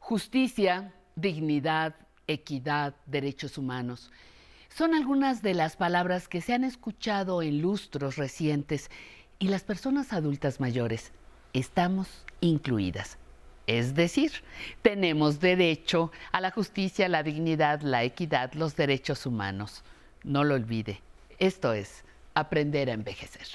Justicia, dignidad, equidad, derechos humanos. Son algunas de las palabras que se han escuchado en lustros recientes y las personas adultas mayores estamos incluidas. Es decir, tenemos derecho a la justicia, la dignidad, la equidad, los derechos humanos. No lo olvide. Esto es Aprender a Envejecer.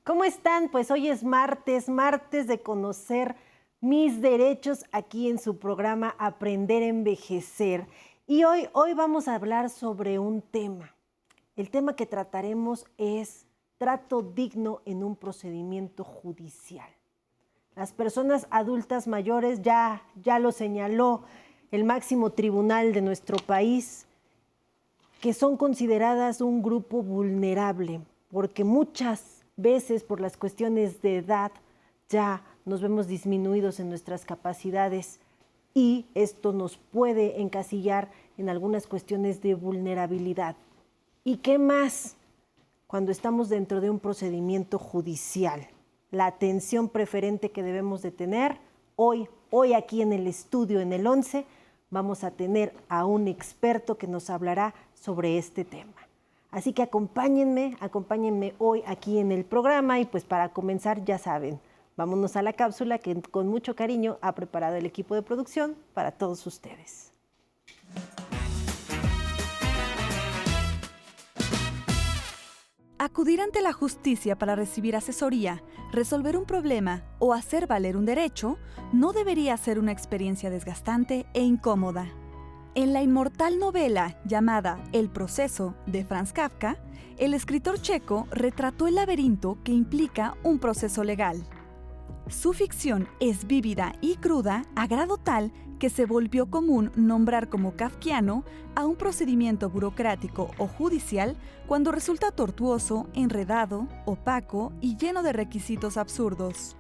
¿Cómo están? Pues hoy es martes de conocer mis derechos aquí en su programa Aprender a Envejecer. Y hoy vamos a hablar sobre un tema. El tema que trataremos es trato digno en un procedimiento judicial. Las personas adultas mayores, ya lo señaló el máximo tribunal de nuestro país, que son consideradas un grupo vulnerable, porque muchas veces por las cuestiones de edad ya nos vemos disminuidos en nuestras capacidades y esto nos puede encasillar en algunas cuestiones de vulnerabilidad. ¿Y qué más cuando estamos dentro de un procedimiento judicial? La atención preferente que debemos de tener. Hoy aquí en el estudio, en el 11, vamos a tener a un experto que nos hablará sobre este tema. Así que acompáñenme hoy aquí en el programa y pues para comenzar ya saben, vámonos a la cápsula que con mucho cariño ha preparado el equipo de producción para todos ustedes. Acudir ante la justicia para recibir asesoría, resolver un problema o hacer valer un derecho no debería ser una experiencia desgastante e incómoda. En la inmortal novela llamada El proceso de Franz Kafka, el escritor checo retrató el laberinto que implica un proceso legal. Su ficción es vívida y cruda a grado tal que se volvió común nombrar como kafkiano a un procedimiento burocrático o judicial cuando resulta tortuoso, enredado, opaco y lleno de requisitos absurdos.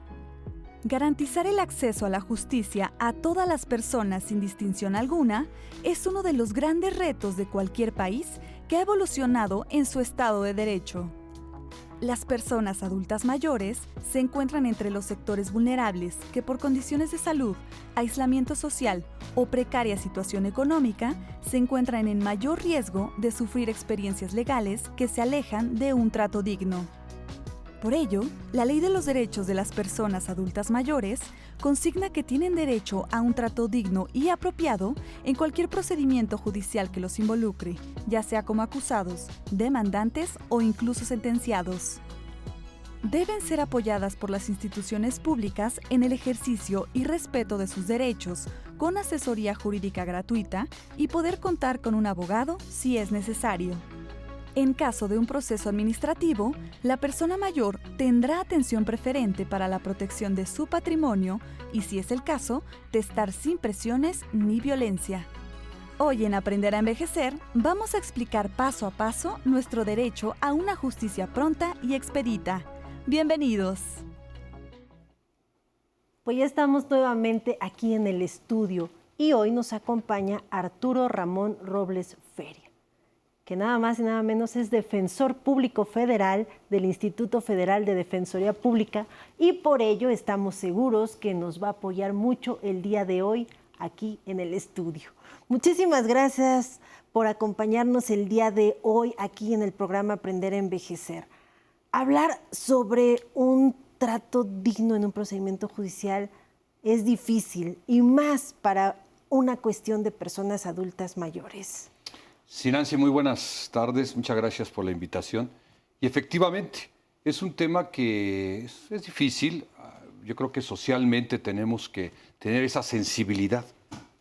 Garantizar el acceso a la justicia a todas las personas sin distinción alguna es uno de los grandes retos de cualquier país que ha evolucionado en su Estado de Derecho. Las personas adultas mayores se encuentran entre los sectores vulnerables que por condiciones de salud, aislamiento social o precaria situación económica se encuentran en mayor riesgo de sufrir experiencias legales que se alejan de un trato digno. Por ello, la Ley de los Derechos de las Personas Adultas Mayores consigna que tienen derecho a un trato digno y apropiado en cualquier procedimiento judicial que los involucre, ya sea como acusados, demandantes o incluso sentenciados. Deben ser apoyadas por las instituciones públicas en el ejercicio y respeto de sus derechos, con asesoría jurídica gratuita y poder contar con un abogado si es necesario. En caso de un proceso administrativo, la persona mayor tendrá atención preferente para la protección de su patrimonio y, si es el caso, de estar sin presiones ni violencia. Hoy en Aprender a Envejecer vamos a explicar paso a paso nuestro derecho a una justicia pronta y expedita. ¡Bienvenidos! Pues ya estamos nuevamente aquí en el estudio y hoy nos acompaña Arturo Ramón Robles Feria, que nada más y nada menos es defensor público federal del Instituto Federal de Defensoría Pública y por ello estamos seguros que nos va a apoyar mucho el día de hoy aquí en el estudio. Muchísimas gracias por acompañarnos el día de hoy aquí en el programa Aprender a Envejecer. Hablar sobre un trato digno en un procedimiento judicial es difícil y más para una cuestión de personas adultas mayores. Sí, Nancy, muy buenas tardes. Muchas gracias por la invitación. Y efectivamente, es un tema que es difícil. Yo creo que socialmente tenemos que tener esa sensibilidad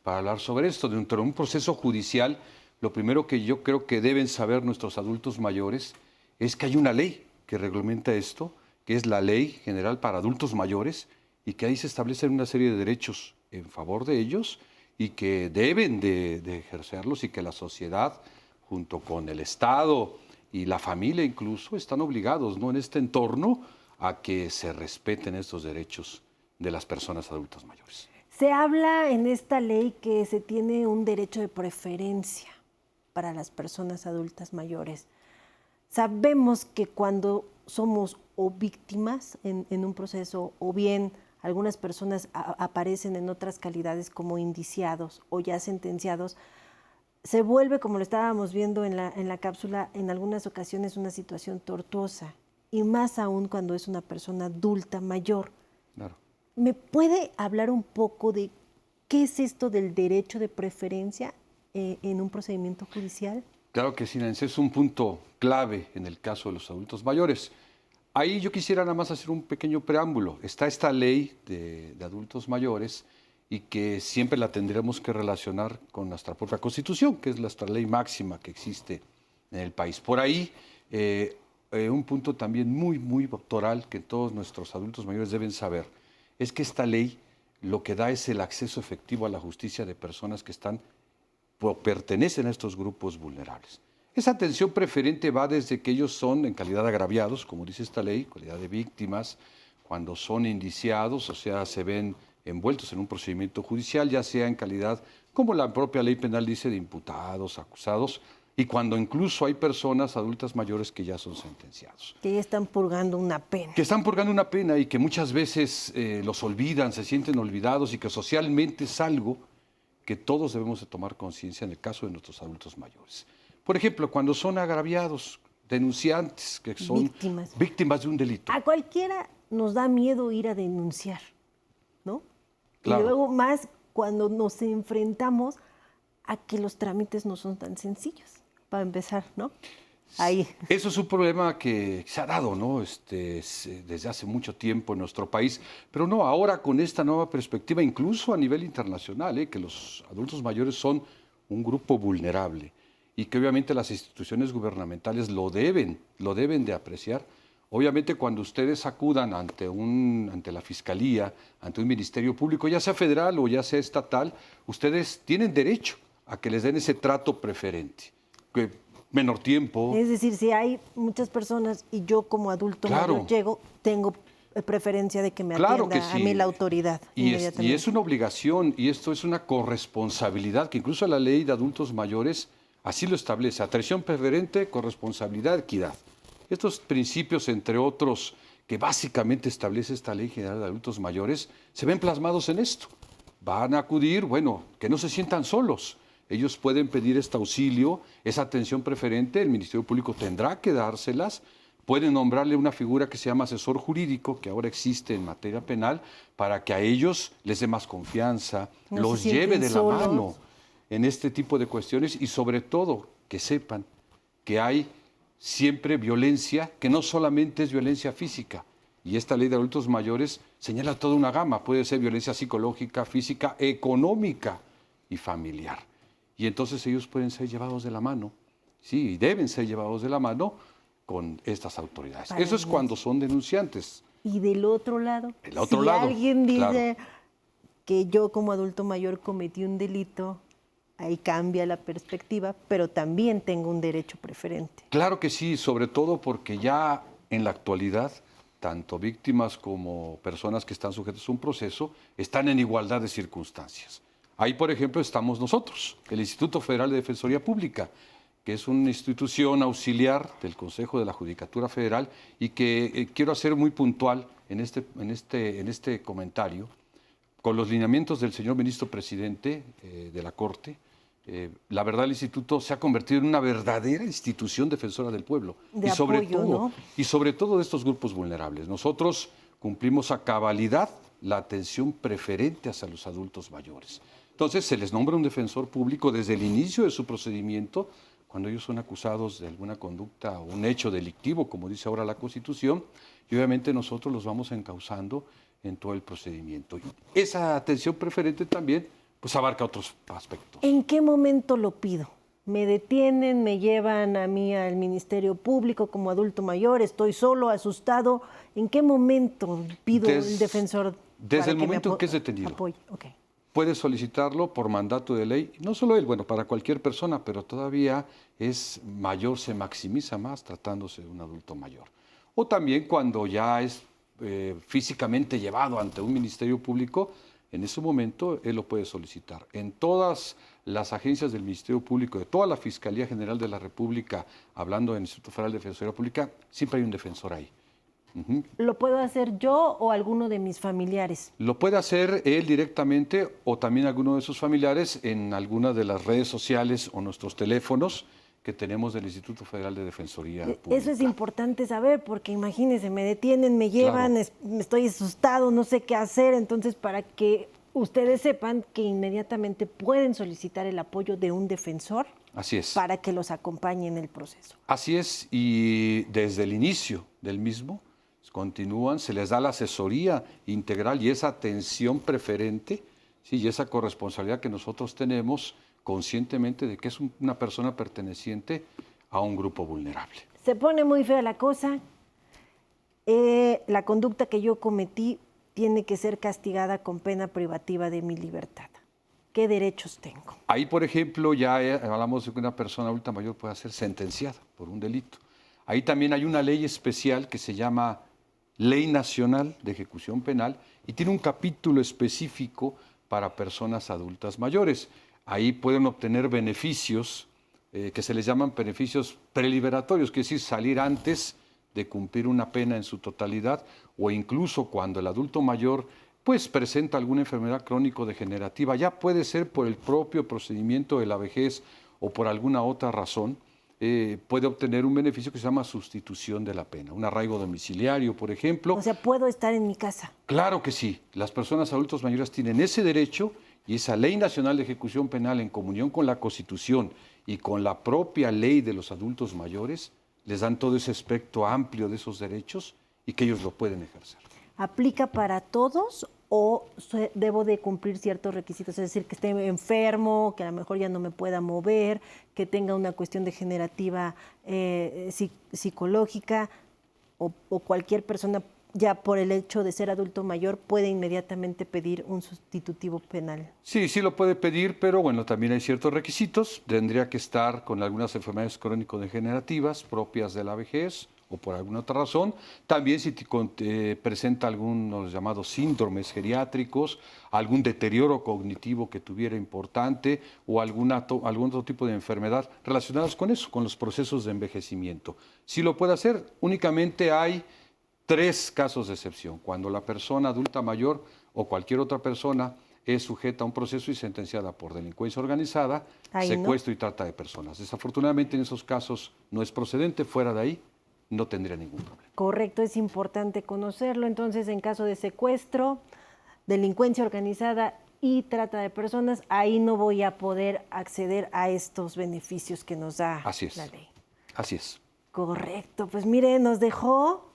para hablar sobre esto. Dentro de un proceso judicial, lo primero que yo creo que deben saber nuestros adultos mayores es que hay una ley que reglamenta esto, que es la Ley General para Adultos Mayores, y que ahí se establecen una serie de derechos en favor de ellos y que deben de ejercerlos y que la sociedad, junto con el Estado y la familia incluso, están obligados, ¿no?, en este entorno a que se respeten estos derechos de las personas adultas mayores. Se habla en esta ley que se tiene un derecho de preferencia para las personas adultas mayores. Sabemos que cuando somos o víctimas en un proceso o bien algunas personas aparecen en otras calidades como indiciados o ya sentenciados, se vuelve, como lo estábamos viendo en la cápsula, en algunas ocasiones una situación tortuosa y más aún cuando es una persona adulta mayor. Claro. ¿Me puede hablar un poco de qué es esto del derecho de preferencia en un procedimiento judicial? Claro que sí, Nancy, es un punto clave en el caso de los adultos mayores. Ahí yo quisiera nada más hacer un pequeño preámbulo. Está esta ley de adultos mayores y que siempre la tendremos que relacionar con nuestra propia Constitución, que es nuestra ley máxima que existe en el país. Por ahí, un punto también muy doctoral que todos nuestros adultos mayores deben saber, es que esta ley lo que da es el acceso efectivo a la justicia de personas que pertenecen a estos grupos vulnerables. Esa atención preferente va desde que ellos son en calidad de agraviados, como dice esta ley, calidad de víctimas, cuando son indiciados, o sea, se ven envueltos en un procedimiento judicial, ya sea en calidad, como la propia ley penal dice, de imputados, acusados, y cuando incluso hay personas adultas mayores que ya son sentenciados. Que ya están purgando una pena. Que están purgando una pena y que muchas veces los olvidan, se sienten olvidados y que socialmente es algo que todos debemos de tomar conciencia en el caso de nuestros adultos mayores. Por ejemplo, cuando son agraviados, denunciantes, que son víctimas de un delito. A cualquiera nos da miedo ir a denunciar, ¿no? Claro. Y luego más cuando nos enfrentamos a que los trámites no son tan sencillos, para empezar, ¿no? Ahí. Eso es un problema que se ha dado, ¿no? Desde hace mucho tiempo en nuestro país, pero no, ahora con esta nueva perspectiva, incluso a nivel internacional, que los adultos mayores son un grupo vulnerable y que obviamente las instituciones gubernamentales lo deben de apreciar. Obviamente cuando ustedes acudan ante la Fiscalía, ante un Ministerio Público, ya sea federal o ya sea estatal, ustedes tienen derecho a que les den ese trato preferente. Menor tiempo. Es decir, si hay muchas personas y yo como adulto mayor llego, tengo preferencia de que me atienda a mí la autoridad. Y es una obligación y esto es una corresponsabilidad que incluso la ley de adultos mayores así lo establece. Atención preferente, corresponsabilidad, equidad. Estos principios, entre otros, que básicamente establece esta Ley General de Adultos Mayores, se ven plasmados en esto. Van a acudir, que no se sientan solos. Ellos pueden pedir este auxilio, esa atención preferente, el Ministerio Público tendrá que dárselas. Pueden nombrarle una figura que se llama asesor jurídico, que ahora existe en materia penal, para que a ellos les dé más confianza, los lleve de la mano en este tipo de cuestiones y sobre todo que sepan que hay siempre violencia, que no solamente es violencia física. Y esta ley de adultos mayores señala toda una gama. Puede ser violencia psicológica, física, económica y familiar. Y entonces ellos pueden ser llevados de la mano, sí, y deben ser llevados de la mano con estas autoridades. Eso es cuando son denunciantes. Y del otro lado, si alguien dice que yo como adulto mayor cometí un delito, ahí cambia la perspectiva, pero también tengo un derecho preferente. Claro que sí, sobre todo porque ya en la actualidad, tanto víctimas como personas que están sujetas a un proceso, están en igualdad de circunstancias. Ahí, por ejemplo, estamos nosotros, el Instituto Federal de Defensoría Pública, que es una institución auxiliar del Consejo de la Judicatura Federal y que quiero hacer muy puntual en este comentario, con los lineamientos del señor ministro presidente de la Corte. La verdad, el instituto se ha convertido en una verdadera institución defensora del pueblo y sobre todo de estos grupos vulnerables. Nosotros cumplimos a cabalidad la atención preferente hacia los adultos mayores. Entonces se les nombra un defensor público desde el inicio de su procedimiento, cuando ellos son acusados de alguna conducta o un hecho delictivo, como dice ahora la Constitución, y obviamente nosotros los vamos encauzando en todo el procedimiento. Y esa atención preferente también pues abarca otros aspectos. ¿En qué momento lo pido? ¿Me detienen, me llevan a mí al Ministerio Público como adulto mayor, estoy solo, asustado? ¿En qué momento pido el defensor? Desde el momento en que es detenido. Okay. Puede solicitarlo por mandato de ley, no solo él, para cualquier persona, pero todavía es mayor, se maximiza más tratándose de un adulto mayor. o también cuando ya es físicamente llevado ante un ministerio público, en ese momento él lo puede solicitar. En todas las agencias del Ministerio Público, de toda la Fiscalía General de la República, hablando del Instituto Federal de Defensoría Pública, siempre hay un defensor ahí. ¿Lo puedo hacer yo o alguno de mis familiares? Lo puede hacer él directamente o también alguno de sus familiares en alguna de las redes sociales o nuestros teléfonos que tenemos del Instituto Federal de Defensoría Pública. Eso es importante saber, porque imagínense, me detienen, me llevan, Claro. estoy asustado, no sé qué hacer. Entonces, para que ustedes sepan que inmediatamente pueden solicitar el apoyo de un defensor. Así es. Para que los acompañe en el proceso. Así es, y desde el inicio del mismo continúan, se les da la asesoría integral y esa atención preferente, ¿sí? Y esa corresponsabilidad que nosotros tenemos conscientemente de que es una persona perteneciente a un grupo vulnerable. Se pone muy fea la cosa. La conducta que yo cometí tiene que ser castigada con pena privativa de mi libertad. ¿Qué derechos tengo? Ahí, por ejemplo, ya hablamos de que una persona adulta mayor pueda ser sentenciada por un delito. Ahí también hay una ley especial que se llama Ley Nacional de Ejecución Penal y tiene un capítulo específico para personas adultas mayores. Ahí pueden obtener beneficios que se les llaman beneficios preliberatorios, que es decir, salir antes de cumplir una pena en su totalidad o incluso cuando el adulto mayor pues presenta alguna enfermedad crónico-degenerativa, ya puede ser por el propio procedimiento de la vejez o por alguna otra razón, puede obtener un beneficio que se llama sustitución de la pena, un arraigo domiciliario, por ejemplo. O sea, ¿puedo estar en mi casa? Claro que sí, las personas adultos mayores tienen ese derecho y esa Ley Nacional de Ejecución Penal en comunión con la Constitución y con la propia ley de los adultos mayores, les dan todo ese espectro amplio de esos derechos y que ellos lo pueden ejercer. ¿Aplica para todos o debo de cumplir ciertos requisitos? Es decir, que esté enfermo, que a lo mejor ya no me pueda mover, que tenga una cuestión degenerativa psicológica o cualquier persona ya por el hecho de ser adulto mayor puede inmediatamente pedir un sustitutivo penal. Sí, sí lo puede pedir, pero bueno, también hay ciertos requisitos. Tendría que estar con algunas enfermedades crónico-degenerativas propias de la vejez o por alguna otra razón. También si presenta algunos llamados síndromes geriátricos, algún deterioro cognitivo que tuviera importante o algún otro tipo de enfermedad relacionadas con eso, con los procesos de envejecimiento. Si lo puede hacer, únicamente hay 3 casos de excepción, cuando la persona adulta mayor o cualquier otra persona es sujeta a un proceso y sentenciada por delincuencia organizada, secuestro y trata de personas. Desafortunadamente en esos casos no es procedente, fuera de ahí no tendría ningún problema. Correcto, es importante conocerlo. Entonces, en caso de secuestro, delincuencia organizada y trata de personas, ahí no voy a poder acceder a estos beneficios que nos da la ley. Así es. Correcto, pues mire, nos dejó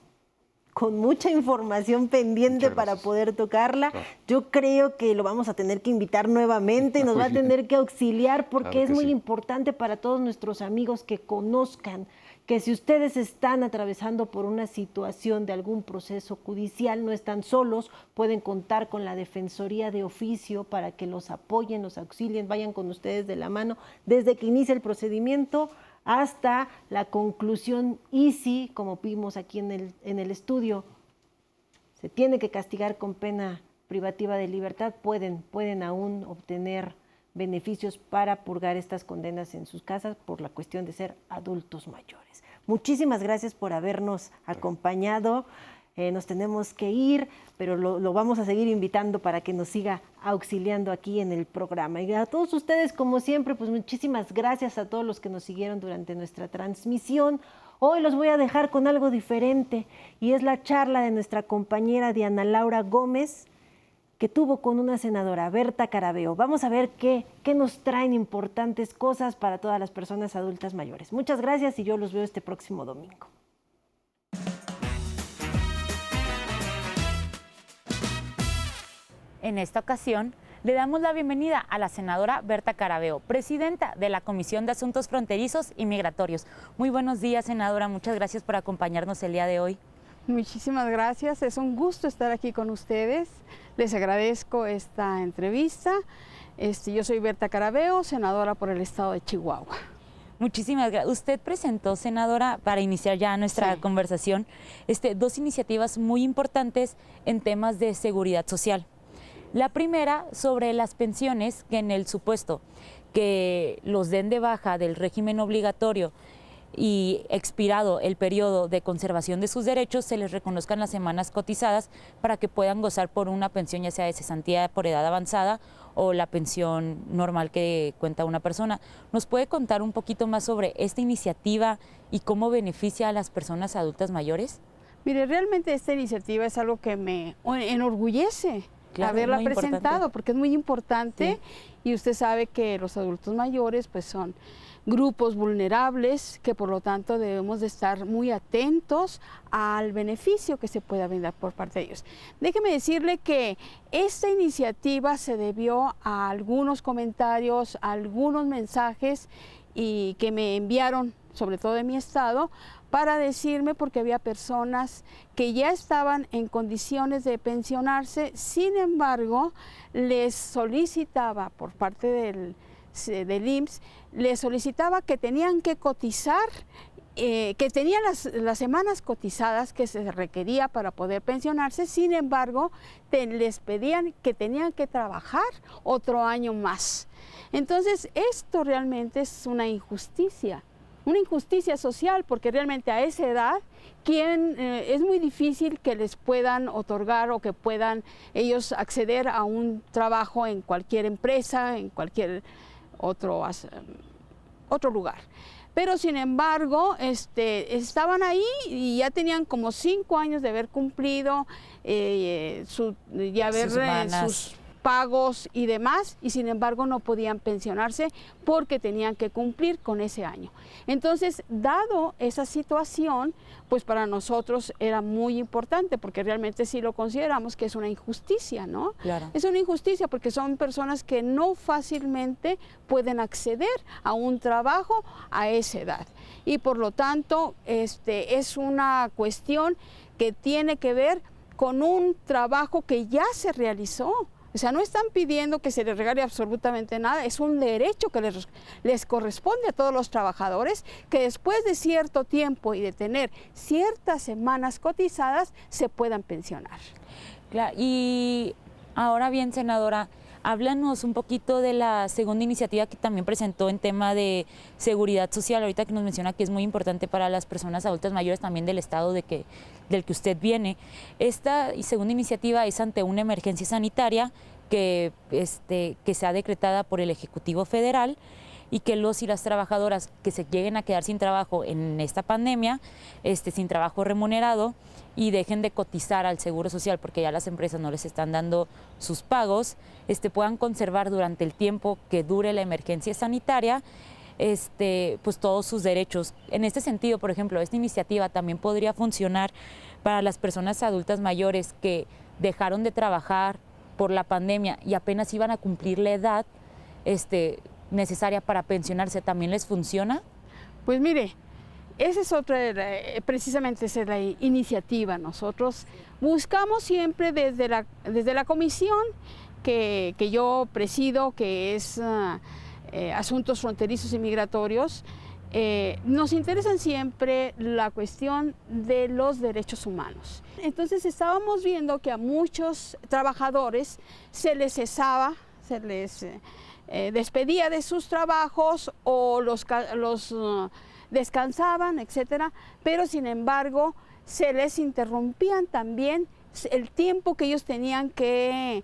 con mucha información pendiente para poder tocarla. Claro. Yo creo que lo vamos a tener que invitar nuevamente y nos va a tener que auxiliar porque claro es muy importante para todos nuestros amigos que conozcan que si ustedes están atravesando por una situación de algún proceso judicial, no están solos, pueden contar con la Defensoría de Oficio para que los apoyen, los auxilien, vayan con ustedes de la mano desde que inicia el procedimiento hasta la conclusión. Y si, como vimos aquí en el estudio, se tiene que castigar con pena privativa de libertad, pueden aún obtener beneficios para purgar estas condenas en sus casas por la cuestión de ser adultos mayores. Muchísimas gracias por habernos acompañado. Nos tenemos que ir, pero lo vamos a seguir invitando para que nos siga auxiliando aquí en el programa. Y a todos ustedes, como siempre, pues muchísimas gracias a todos los que nos siguieron durante nuestra transmisión. Hoy los voy a dejar con algo diferente y es la charla de nuestra compañera Diana Laura Gómez, que tuvo con una senadora, Berta Carabeo. Vamos a ver qué nos traen importantes cosas para todas las personas adultas mayores. Muchas gracias y yo los veo este próximo domingo. En esta ocasión, le damos la bienvenida a la senadora Berta Carabeo, presidenta de la Comisión de Asuntos Fronterizos y Migratorios. Muy buenos días, senadora. Muchas gracias por acompañarnos el día de hoy. Muchísimas gracias. Es un gusto estar aquí con ustedes. Les agradezco esta entrevista. Yo soy Berta Carabeo, senadora por el estado de Chihuahua. Muchísimas gracias. Usted presentó, senadora, para iniciar ya nuestra conversación, 2 iniciativas muy importantes en temas de seguridad social. La primera sobre las pensiones, que en el supuesto que los den de baja del régimen obligatorio y expirado el periodo de conservación de sus derechos, se les reconozcan las semanas cotizadas para que puedan gozar por una pensión, ya sea de cesantía por edad avanzada o la pensión normal que cuenta una persona. ¿Nos puede contar un poquito más sobre esta iniciativa y cómo beneficia a las personas adultas mayores? Mire, realmente esta iniciativa es algo que me enorgullece. Claro, haberla muy presentado, importante. porque es muy importante y usted sabe que los adultos mayores pues son grupos vulnerables, que por lo tanto debemos de estar muy atentos al beneficio que se pueda brindar por parte de ellos. Déjeme decirle que esta iniciativa se debió a algunos comentarios, a algunos mensajes y que me enviaron, sobre todo de mi estado, para decirme, porque había personas que ya estaban en condiciones de pensionarse, sin embargo, les solicitaba por parte del IMSS, les solicitaba que tenían que cotizar, que tenían las semanas cotizadas que se requería para poder pensionarse, sin embargo, les pedían que tenían que trabajar otro año más. Entonces, esto realmente es una injusticia social, porque realmente a esa edad es muy difícil que les puedan otorgar o que puedan ellos acceder a un trabajo en cualquier empresa, en cualquier otro lugar. Pero sin embargo, estaban ahí y ya tenían como 5 años de haber cumplido sus pagos y demás, y sin embargo no podían pensionarse porque tenían que cumplir con ese año. Entonces, dado esa situación, pues para nosotros era muy importante, porque realmente sí lo consideramos que es una injusticia, ¿no? Claro. Es una injusticia porque son personas que no fácilmente pueden acceder a un trabajo a esa edad. Y por lo tanto, es una cuestión que tiene que ver con un trabajo que ya se realizó. O sea, no están pidiendo que se les regale absolutamente nada, es un derecho que les corresponde a todos los trabajadores, que después de cierto tiempo y de tener ciertas semanas cotizadas se puedan pensionar. Claro, y ahora bien, senadora, háblanos un poquito de la segunda iniciativa que también presentó en tema de seguridad social, ahorita que nos menciona que es muy importante para las personas adultas mayores también del estado del que usted viene. Esta segunda iniciativa es ante una emergencia sanitaria que sea decretada por el Ejecutivo Federal y que los y las trabajadoras que se lleguen a quedar sin trabajo en esta pandemia, sin trabajo remunerado, y dejen de cotizar al Seguro Social porque ya las empresas no les están dando sus pagos, puedan conservar durante el tiempo que dure la emergencia sanitaria, pues todos sus derechos. En este sentido, por ejemplo, esta iniciativa también podría funcionar para las personas adultas mayores que dejaron de trabajar por la pandemia y apenas iban a cumplir la edad necesaria para pensionarse. ¿También les funciona? Pues mire, esa es otra, precisamente esa es la iniciativa. Nosotros buscamos siempre desde la comisión que yo presido, que es Asuntos Fronterizos y Migratorios, nos interesan siempre la cuestión de los derechos humanos. Entonces estábamos viendo que a muchos trabajadores se les cesaba, se les despedía de sus trabajos o los descansaban, etcétera, pero sin embargo se les interrumpían también el tiempo que ellos tenían que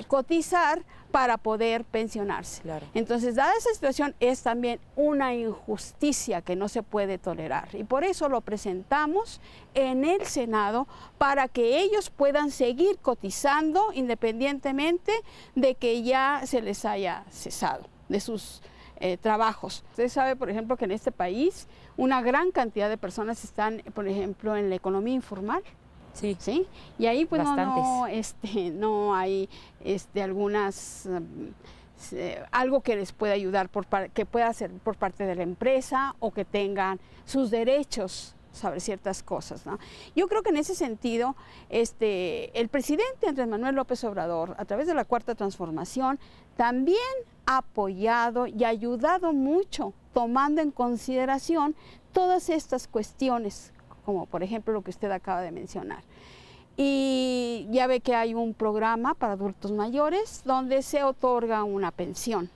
cotizar para poder pensionarse. Claro. Entonces, dada esa situación, es también una injusticia que no se puede tolerar. Y por eso lo presentamos en el Senado, para que ellos puedan seguir cotizando independientemente de que ya se les haya cesado de sus trabajos. Usted sabe, por ejemplo, que en este país una gran cantidad de personas están, por ejemplo, en la economía informal. Sí. ¿Sí? Y ahí pues no hay algunas algo que les pueda ayudar, que pueda hacer por parte de la empresa, o que tengan sus derechos sobre ciertas cosas, ¿no? Yo creo que en ese sentido, el presidente Andrés Manuel López Obrador, a través de la Cuarta Transformación, también ha apoyado y ayudado mucho tomando en consideración todas estas cuestiones, como por ejemplo lo que usted acaba de mencionar. Y ya ve que hay un programa para adultos mayores donde se otorga una pensión,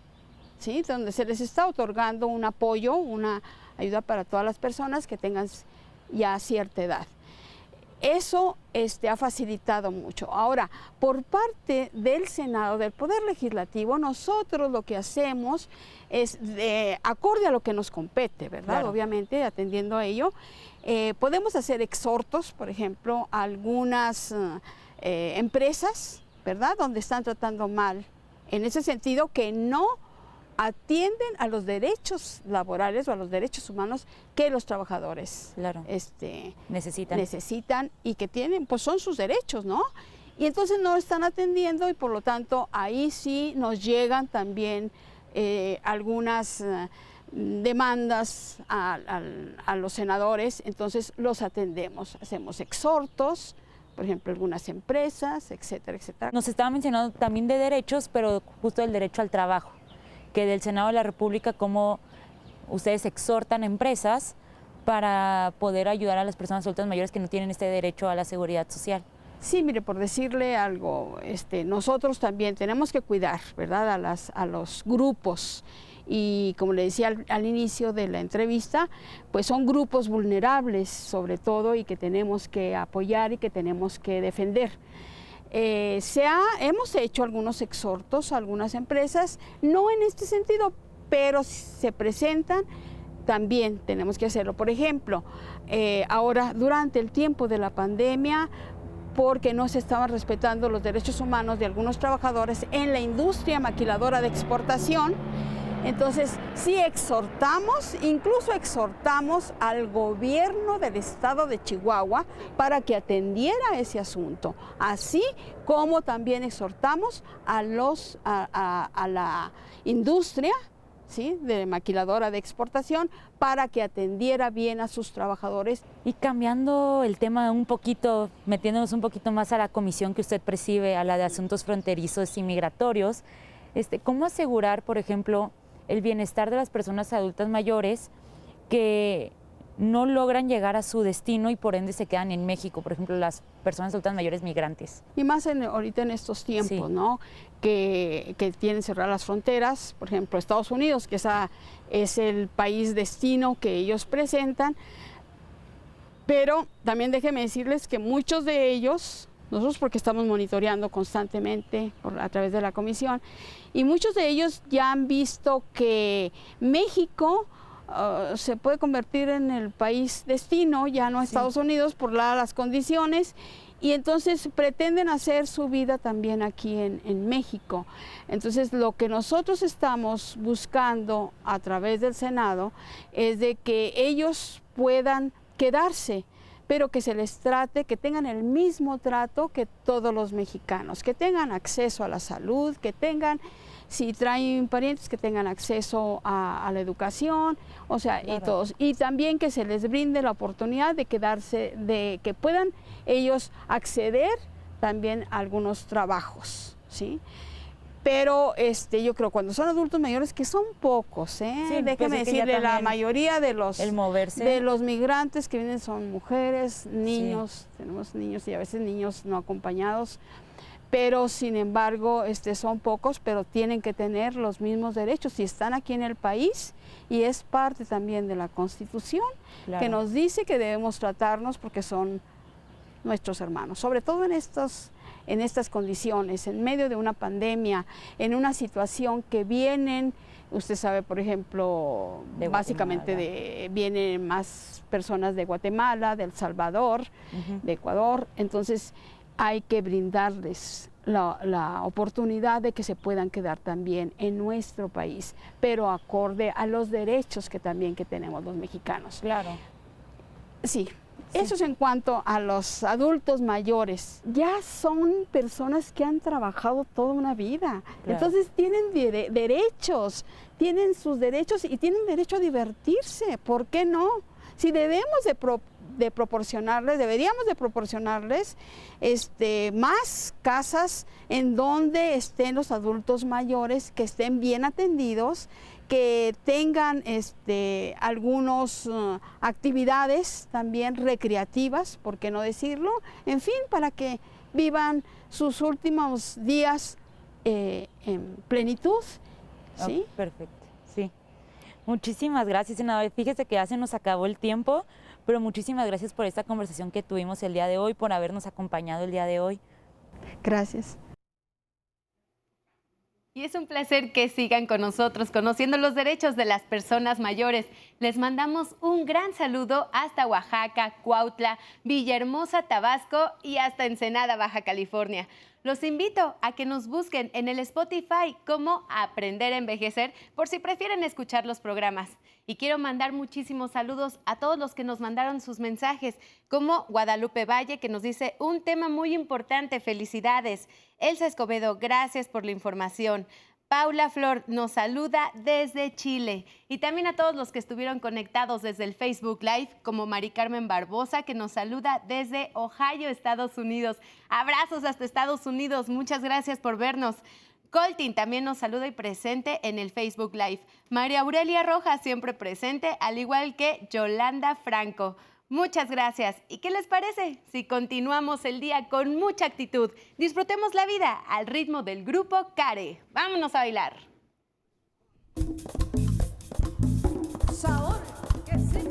¿sí? Donde se les está otorgando un apoyo, una ayuda para todas las personas que tengan ya cierta edad. Eso ha facilitado mucho. Ahora, por parte del Senado, del Poder Legislativo, nosotros lo que hacemos es, acorde a lo que nos compete, ¿verdad? Claro. Obviamente, atendiendo a ello, podemos hacer exhortos, por ejemplo, a algunas empresas, ¿verdad?, donde están tratando mal, en ese sentido que no atienden a los derechos laborales o a los derechos humanos que los trabajadores Claro. necesitan y que tienen, pues son sus derechos, ¿no? Y entonces no están atendiendo y por lo tanto ahí sí nos llegan también algunas demandas a los senadores, entonces los atendemos, hacemos exhortos, por ejemplo, algunas empresas, etcétera, etcétera. Nos estaba mencionando también de derechos, pero justo el derecho al trabajo, que del Senado de la República, cómo ustedes exhortan empresas para poder ayudar a las personas adultas mayores que no tienen este derecho a la seguridad social. Sí, mire, por decirle algo, nosotros también tenemos que cuidar, ¿verdad?, a los grupos. Y como le decía al inicio de la entrevista, pues son grupos vulnerables sobre todo y que tenemos que apoyar y que tenemos que defender. Hemos hecho algunos exhortos a algunas empresas, no en este sentido, pero si se presentan, también tenemos que hacerlo. Por ejemplo, ahora durante el tiempo de la pandemia, porque no se estaban respetando los derechos humanos de algunos trabajadores en la industria maquiladora de exportación, entonces sí exhortamos, incluso exhortamos al gobierno del estado de Chihuahua para que atendiera ese asunto, así como también exhortamos a la industria, ¿sí?, de maquiladora de exportación para que atendiera bien a sus trabajadores. Y cambiando el tema un poquito, metiéndonos un poquito más a la comisión que usted preside, a la de asuntos fronterizos y migratorios, ¿cómo asegurar, por ejemplo, el bienestar de las personas adultas mayores que no logran llegar a su destino y por ende se quedan en México, por ejemplo, las personas adultas mayores migrantes? Y más ahorita en estos tiempos, Sí. ¿no?, que tienen cerradas las fronteras, por ejemplo, Estados Unidos, que es el país destino que ellos presentan, pero también déjenme decirles que muchos de ellos, nosotros porque estamos monitoreando constantemente a través de la comisión, y muchos de ellos ya han visto que México se puede convertir en el país destino, ya no Estados Unidos, por las condiciones, y entonces pretenden hacer su vida también aquí en México. Entonces lo que nosotros estamos buscando a través del Senado es de que ellos puedan quedarse, pero que se les trate, que tengan el mismo trato que todos los mexicanos, que tengan acceso a la salud, que tengan, si traen parientes, que tengan acceso a la educación, o sea, Claro. y todos. Y también que se les brinde la oportunidad de quedarse, de que puedan ellos acceder también a algunos trabajos, ¿sí? Pero yo creo cuando son adultos mayores, que son pocos, Sí, déjeme pues es que ya decirle, la también mayoría de el moverse. los migrantes que vienen son mujeres, niños, tenemos niños y a veces niños no acompañados, pero sin embargo son pocos, pero tienen que tener los mismos derechos si están aquí en el país, y es parte también de la Constitución, Claro. que nos dice que debemos tratarnos porque son nuestros hermanos, sobre todo en estas condiciones, en medio de una pandemia, en una situación que vienen, usted sabe, por ejemplo, De básicamente vienen más personas de Guatemala, de El Salvador, Ujú. de Ecuador, entonces hay que brindarles la oportunidad de que se puedan quedar también en nuestro país, pero acorde a los derechos que tenemos los mexicanos. Claro. Sí. Eso es en cuanto a los adultos mayores. Ya son personas que han trabajado toda una vida. Claro. Entonces tienen derechos, tienen sus derechos y tienen derecho a divertirse. ¿Por qué no? Si deberíamos de proporcionarles más casas en donde estén los adultos mayores, que estén bien atendidos, que tengan algunas actividades también recreativas, por qué no decirlo, en fin, para que vivan sus últimos días en plenitud. ¿Sí? Oh, perfecto, sí. Muchísimas gracias, senadora. Fíjese que ya se nos acabó el tiempo, pero muchísimas gracias por esta conversación que tuvimos el día de hoy, por habernos acompañado el día de hoy. Gracias. Y es un placer que sigan con nosotros conociendo los derechos de las personas mayores. Les mandamos un gran saludo hasta Oaxaca, Cuautla, Villahermosa, Tabasco y hasta Ensenada, Baja California. Los invito a que nos busquen en el Spotify como Aprender a Envejecer por si prefieren escuchar los programas. Y quiero mandar muchísimos saludos a todos los que nos mandaron sus mensajes, como Guadalupe Valle, que nos dice un tema muy importante, felicidades. Elsa Escobedo, gracias por la información. Paula Flor nos saluda desde Chile. Y también a todos los que estuvieron conectados desde el Facebook Live, como Mari Carmen Barbosa, que nos saluda desde Ohio, Estados Unidos. Abrazos hasta Estados Unidos, muchas gracias por vernos. Coltin también nos saluda y presente en el Facebook Live. María Aurelia Rojas siempre presente, al igual que Yolanda Franco. Muchas gracias. ¿Y qué les parece si continuamos el día con mucha actitud? Disfrutemos la vida al ritmo del grupo Care. Vámonos a bailar. Sabor, que sí.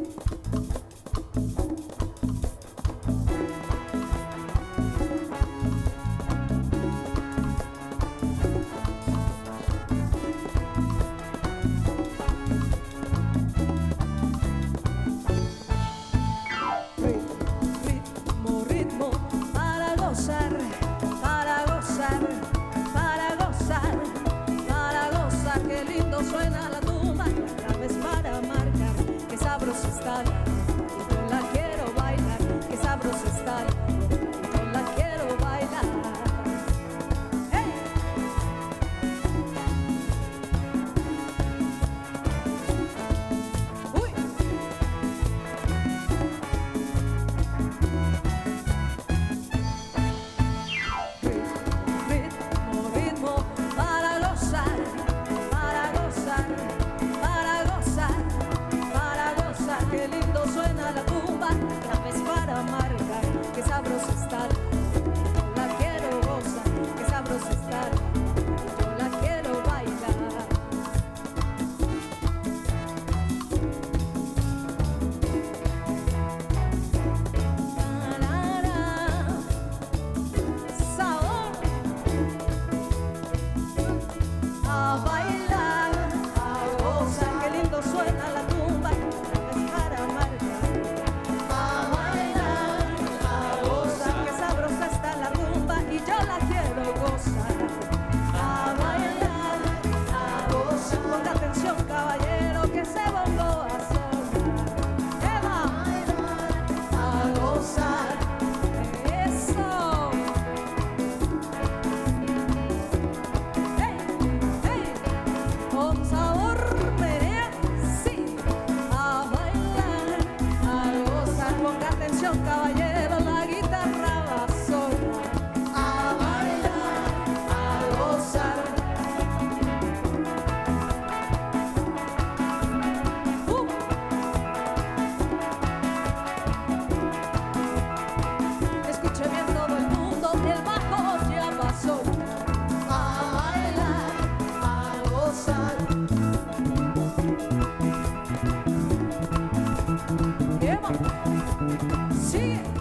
Ritmo, ritmo, para gozar, para gozar, para gozar, para gozar, qué lindo suena la tumba, la vez para marcar, qué sabroso está, y yo la quiero bailar, qué sabroso está, y yo la quiero bailar. ¡Hey! ¡Uy! Ritmo, ritmo, para gozar, para gozar, para gozar, para gozar, qué lindo suena la tumba, la vez para marcar, qué sabroso estar, yo la quiero gozar, qué sabroso estar, yo la quiero bailar. Sabor, a bailar, a gozar, qué lindo suena la tumba, la vez para marcar. A bailar, a gozar, qué sabrosa está la rumba y yo la quiero gozar. A bailar, a gozar, ponga atención caballero que se volvió a sonar. ¡Eva! A gozar, eso. ¡Hey! ¡Hey! Con sabor menea, sí. A bailar, a gozar, ponga atención caballero, la guitarra va a sonar. A bailar, a gozar. Escuche bien todo el mundo, el bajo ya va a sonar. A bailar, a gozar. Eva, sigue.